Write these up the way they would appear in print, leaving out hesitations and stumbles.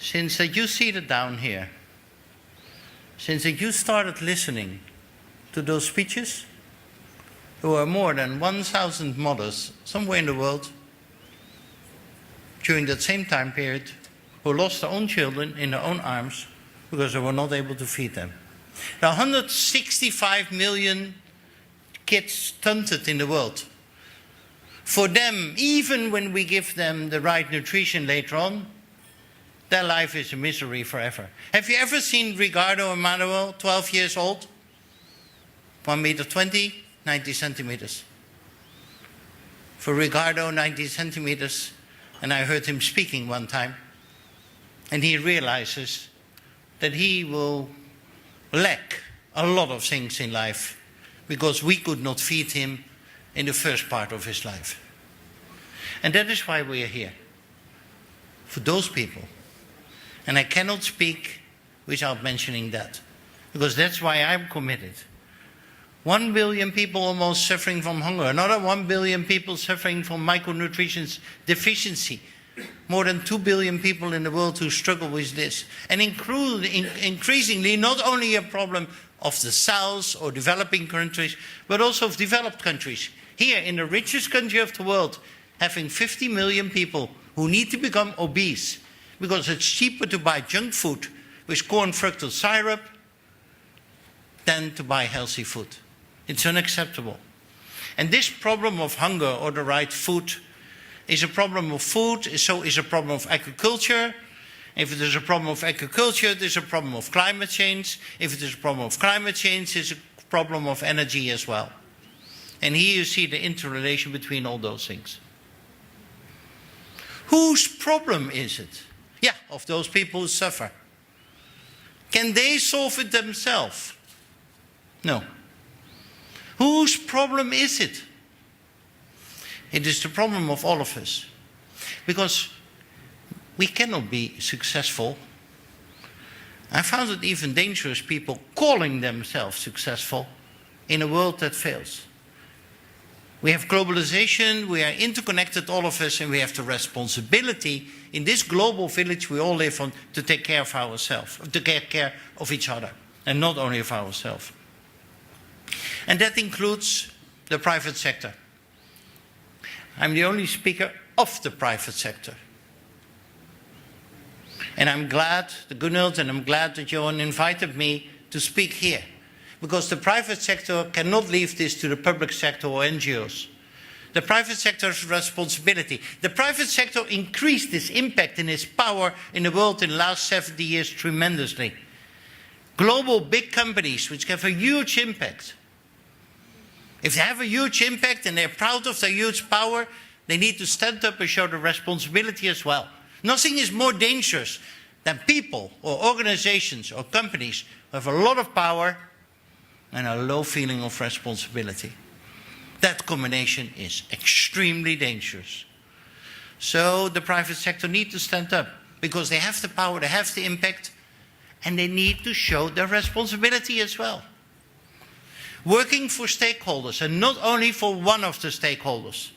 Since that you seated down here, since that you started listening to those speeches, there were more than 1,000 mothers somewhere in the world during that same time period who lost their own children in their own arms because they were not able to feed them. There are 165 million kids stunted in the world. For them, even when we give them the right nutrition later on, their life is a misery forever. Have you ever seen Ricardo Emanuel, 12 years old? 1 meter 20, 90 centimeters. For Ricardo, 90 centimeters, and I heard him speaking one time, and he realizes that he will lack a lot of things in life because we could not feed him in the first part of his life. And that is why we are here, for those people. And I cannot speak without mentioning that, because that's why I'm committed. 1 billion people almost suffering from hunger, another 1 billion people suffering from micronutrition deficiency, more than 2 billion people in the world who struggle with this. And increasingly, not only a problem of the South or developing countries, but also of developed countries. Here in the richest country of the world, having 50 million people who need to become obese because it's cheaper to buy junk food with corn fructose syrup than to buy healthy food. It's unacceptable. And this problem of hunger or the right food is a problem of food, so is a problem of agriculture. If it is a problem of agriculture, there's a problem of climate change. If it is a problem of climate change, it's a problem of energy as well. And here you see the interrelation between all those things. Whose problem is it? Yeah, of those people who suffer. Can they solve it themselves? No. Whose problem is it? It is the problem of all of us. Because we cannot be successful. I found it even dangerous, people calling themselves successful in a world that fails. We have globalization, we are interconnected, all of us, and we have the responsibility in this global village we all live on to take care of ourselves, to take care of each other, and not only of ourselves. And that includes the private sector. I'm the only speaker of the private sector. And I'm glad, Gunhild, and I'm glad that Johan invited me to speak here. Because the private sector cannot leave this to the public sector or NGOs. The private sector's responsibility. The private sector increased its impact and its power in the world in the last 70 years tremendously. Global big companies which have a huge impact. If they have a huge impact and they're proud of their huge power, they need to stand up and show the responsibility as well. Nothing is more dangerous than people or organizations or companies who have a lot of power and a low feeling of responsibility. That combination is extremely dangerous. So the private sector needs to stand up because they have the power, they have the impact, and they need to show their responsibility as well. Working for stakeholders, and not only for one of the stakeholders,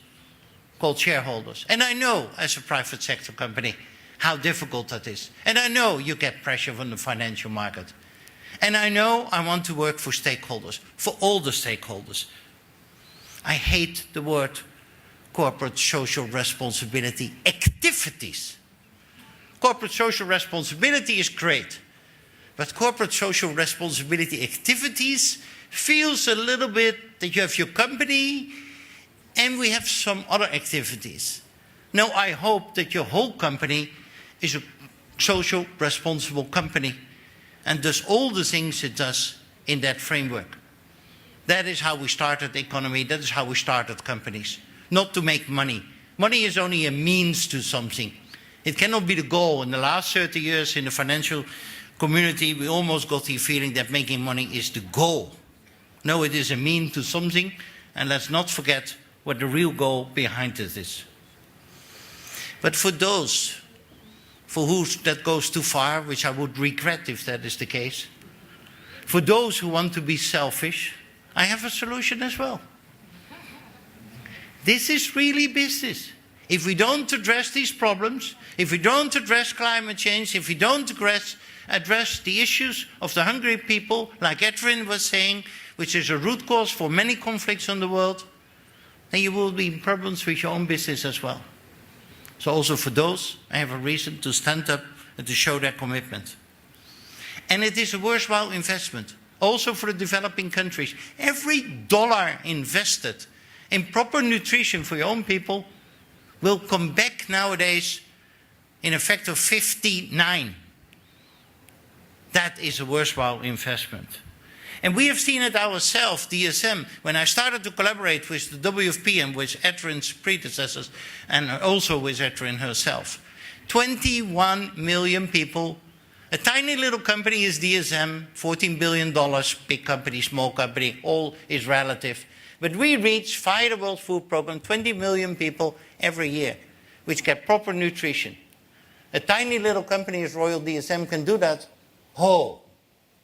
called shareholders. And I know, as a private sector company, how difficult that is. And I know you get pressure from the financial market. And I know I want to work for stakeholders, for all the stakeholders. I hate the word corporate social responsibility activities. Corporate social responsibility is great, but corporate social responsibility activities feels a little bit that you have your company and we have some other activities. No, I hope that your whole company is a social responsible company and does all the things it does in that framework. That is how we started the economy, that is how we started companies. Not to make money. Money is only a means to something. It cannot be the goal. In the last 30 years in the financial community, we almost got the feeling that making money is the goal. No, it is a mean to something, and let's not forget what the real goal behind it is. But for those for whom that goes too far, which I would regret if that is the case, for those who want to be selfish, I have a solution as well. This is really business. If we don't address these problems, if we don't address climate change, if we don't address the issues of the hungry people, like Edwin was saying, which is a root cause for many conflicts in the world, then you will be in problems with your own business as well. So also for those, I have a reason to stand up and to show their commitment. And it is a worthwhile investment, also for the developing countries. Every dollar invested in proper nutrition for your own people will come back nowadays in a factor of 59. That is a worthwhile investment. And we have seen it ourselves, DSM, when I started to collaborate with the WFP and with Edwin's predecessors, and also with Edwin herself. 21 million people. A tiny little company is DSM, $14 billion, big company, small company, all is relative. But we reach, via the World Food Programme, 20 million people every year, which get proper nutrition. A tiny little company as Royal DSM can do that. Oh,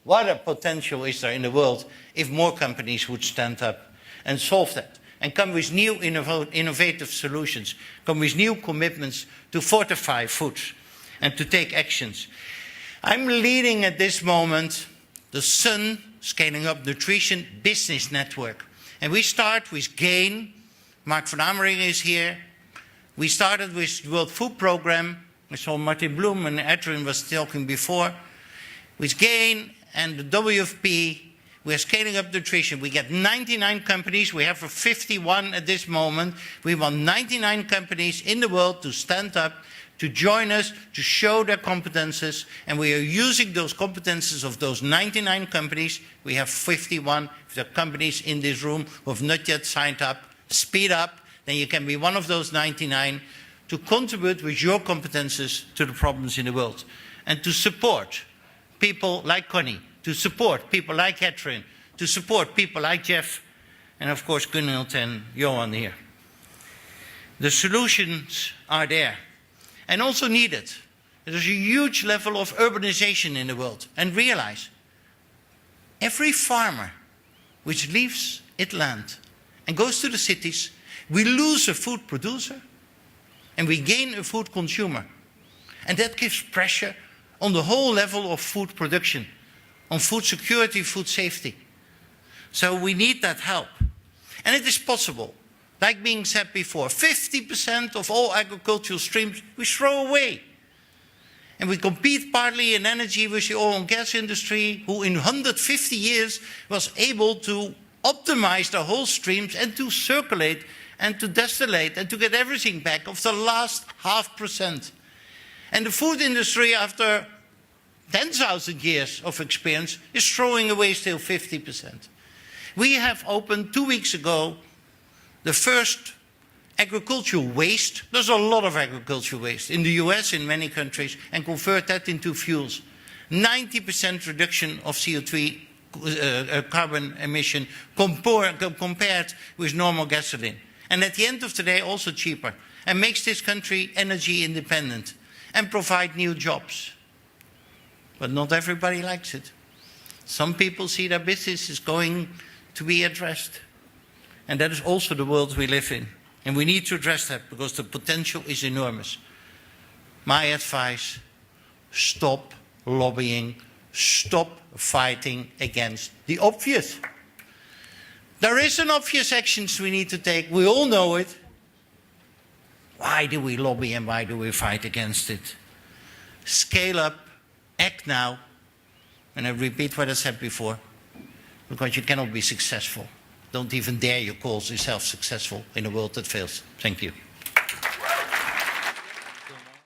what a potential is there in the world if more companies would stand up and solve that and come with new innovative solutions, come with new commitments to fortify foods and to take actions. I'm leading at this moment the SUN, Scaling Up Nutrition Business Network. And we start with GAIN. Mark van Amering is here. We started with the World Food Programme. I saw Martin Bloom and Edwin was talking before. With GAIN and the WFP, we're scaling up nutrition. We get 99 companies. We have 51 at this moment. We want 99 companies in the world to stand up, to join us, to show their competences. And we are using those competences of those 99 companies. We have 51 of the companies in this room who have not yet signed up. Speed up, then you can be one of those 99 to contribute with your competences to the problems in the world. And to support people like Connie, to support people like Catherine, to support people like Jeff, and of course Gunhild and Johan here. The solutions are there, and also needed. There's a huge level of urbanization in the world, and realize, every farmer which leaves its land and goes to the cities, we lose a food producer, and we gain a food consumer. And that gives pressure on the whole level of food production, on food security, food safety. So we need that help. And it is possible. Like being said before, 50% of all agricultural streams we throw away. And we compete partly in energy with the oil and gas industry, who in 150 years was able to optimize the whole streams and to circulate and to distillate and to get everything back of the last 0.5%. And the food industry, after 10,000 years of experience, is throwing away still 50%. We have opened 2 weeks ago the first agricultural waste. There's a lot of agricultural waste in the US, in many countries, and convert that into fuels. 90% reduction of CO2 carbon emission compared with normal gasoline. And at the end of the day, also cheaper, and makes this country energy independent and provide new jobs. But not everybody likes it. Some people see their business is going to be addressed. And that is also the world we live in. And we need to address that because the potential is enormous. My advice, stop lobbying, stop fighting against the obvious. There is an obvious actions we need to take. We all know it. Why do we lobby and why do we fight against it? Scale up, act now, and I repeat what I said before, because you cannot be successful. Don't even dare you call yourself successful in a world that fails. Thank you.